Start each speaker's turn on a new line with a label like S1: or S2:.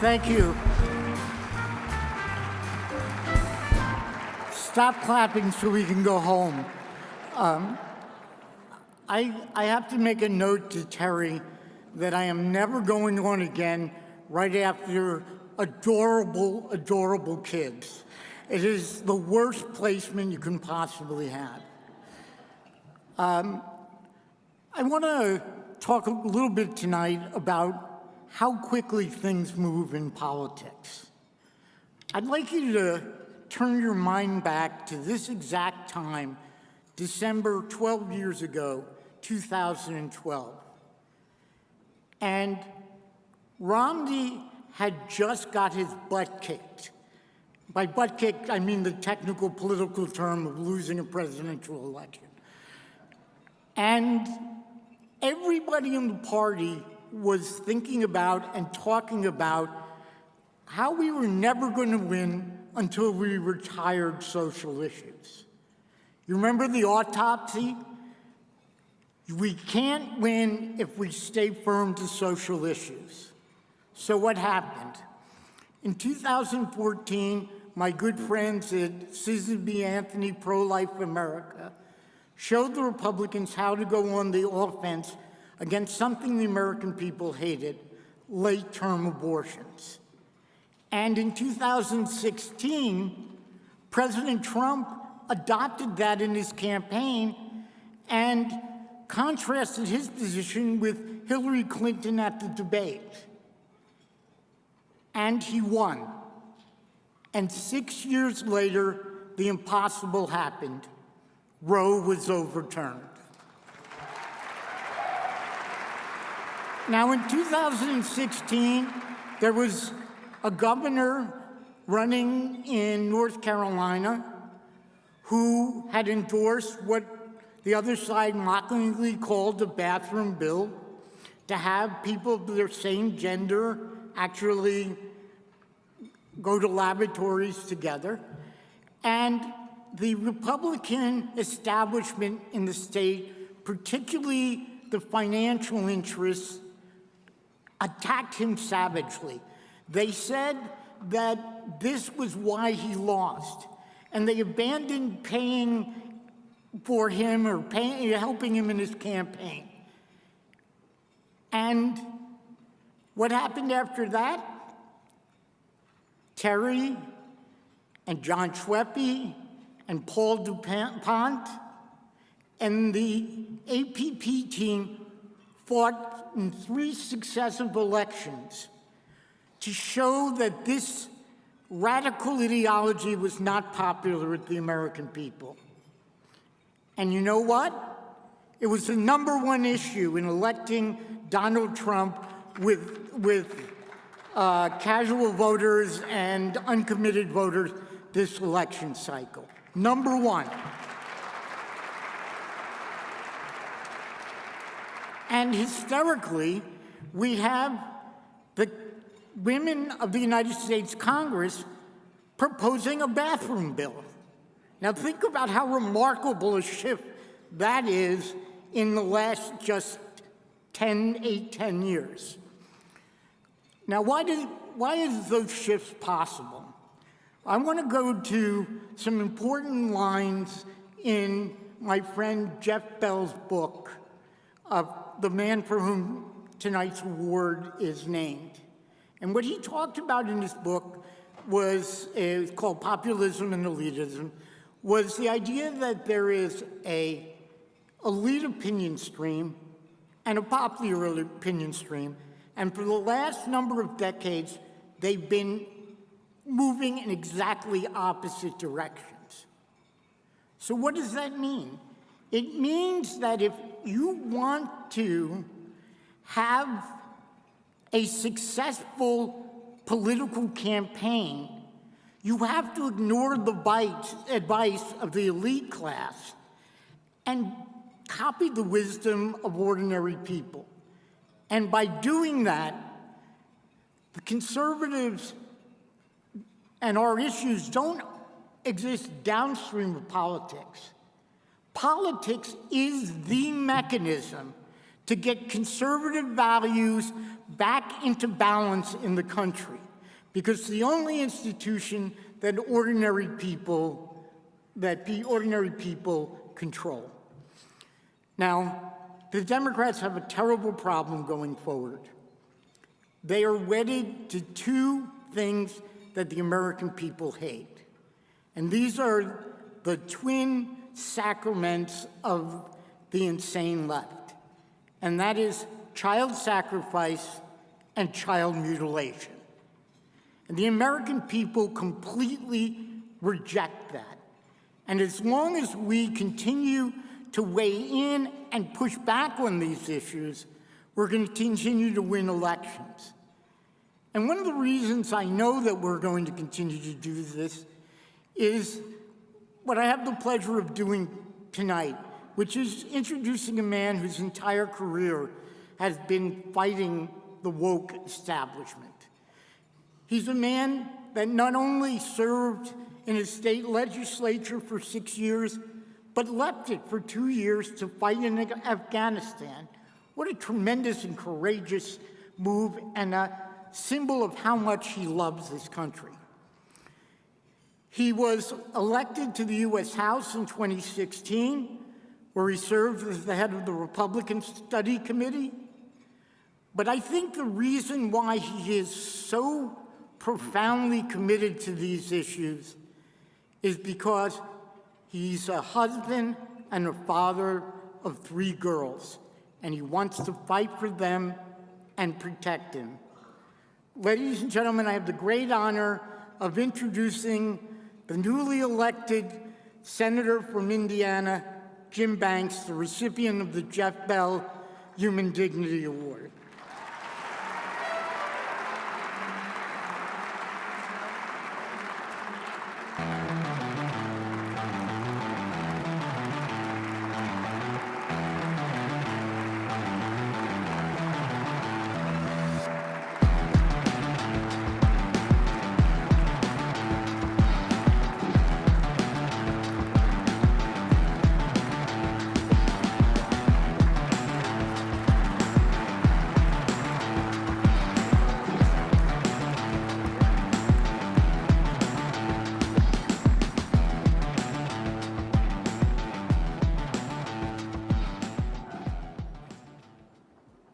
S1: Thank you. Stop clapping so we can go home. I have to make a note to Terry that I am never going on again right after adorable, adorable kids. It is the worst placement you can possibly have. I want to talk a little bit tonight about how quickly things move in politics. I'd like you to turn your mind back to this exact time, December 12 years ago, 2012. And Romney had just got his butt kicked. By butt kicked, I mean the technical political term of losing a presidential election. And everybody in the party was thinking about and talking about how we were never going to win until we retired social issues. You remember the autopsy? We can't win if we stay firm to social issues. So what happened? In 2014, my good friends at Susan B. Anthony Pro-Life America showed the Republicans how to go on the offense against something the American people hated, late-term abortions. And in 2016, President Trump adopted that in his campaign and contrasted his position with Hillary Clinton at the debate. And he won. And 6 years later, the impossible happened. Roe was overturned. Now, in 2016, there was a governor running in North Carolina who had endorsed what the other side mockingly called a bathroom bill to have people of their same gender actually go to laboratories together. And the Republican establishment in the state, particularly the financial interests, attacked him savagely. They said that this was why he lost, and they abandoned paying for him or helping him in his campaign. And what happened after that? Terry and John Schweppe and Paul DuPont and the APP team fought in 3 successive elections to show that this radical ideology was not popular with the American people. And you know what? It was the #1 issue in electing Donald Trump with casual voters and uncommitted voters this election cycle. #1. And hysterically, we have the women of the United States Congress proposing a bathroom bill. Now think about how remarkable a shift that is in the last just 10 years. Now why is those shifts possible? I want to go to some important lines in my friend Jeff Bell's book, The Man for Whom Tonight's Award is Named. And what he talked about in his book was called Populism and Elitism, was the idea that there is an elite opinion stream and a popular opinion stream, and for the last number of decades, they've been moving in exactly opposite directions. So what does that mean? It means that if you want to have a successful political campaign, you have to ignore the advice of the elite class and copy the wisdom of ordinary people. And by doing that, the conservatives and our issues don't exist downstream of politics. Politics is the mechanism to get conservative values back into balance in the country. because it's the only institution that ordinary people control. Now, the Democrats have a terrible problem going forward. They are wedded to two things that the American people hate. And these are the twin sacraments of the insane left. And that is child sacrifice and child mutilation. And the American people completely reject that. And as long as we continue to weigh in and push back on these issues, we're going to continue to win elections. And one of the reasons I know that we're going to continue to do this is what I have the pleasure of doing tonight, which is introducing a man whose entire career has been fighting the woke establishment. He's a man that not only served in a state legislature for 6 years, but left it for 2 years to fight in Afghanistan. What a tremendous and courageous move, and a symbol of how much he loves this country. He was elected to the U.S. House in 2016, where he served as the head of the Republican Study Committee. But I think the reason why he is so profoundly committed to these issues is because he's a husband and a father of 3 girls, and he wants to fight for them and protect them. Ladies and gentlemen, I have the great honor of introducing the newly elected Senator from Indiana, Jim Banks, the recipient of the Jeff Bell Human Dignity Award.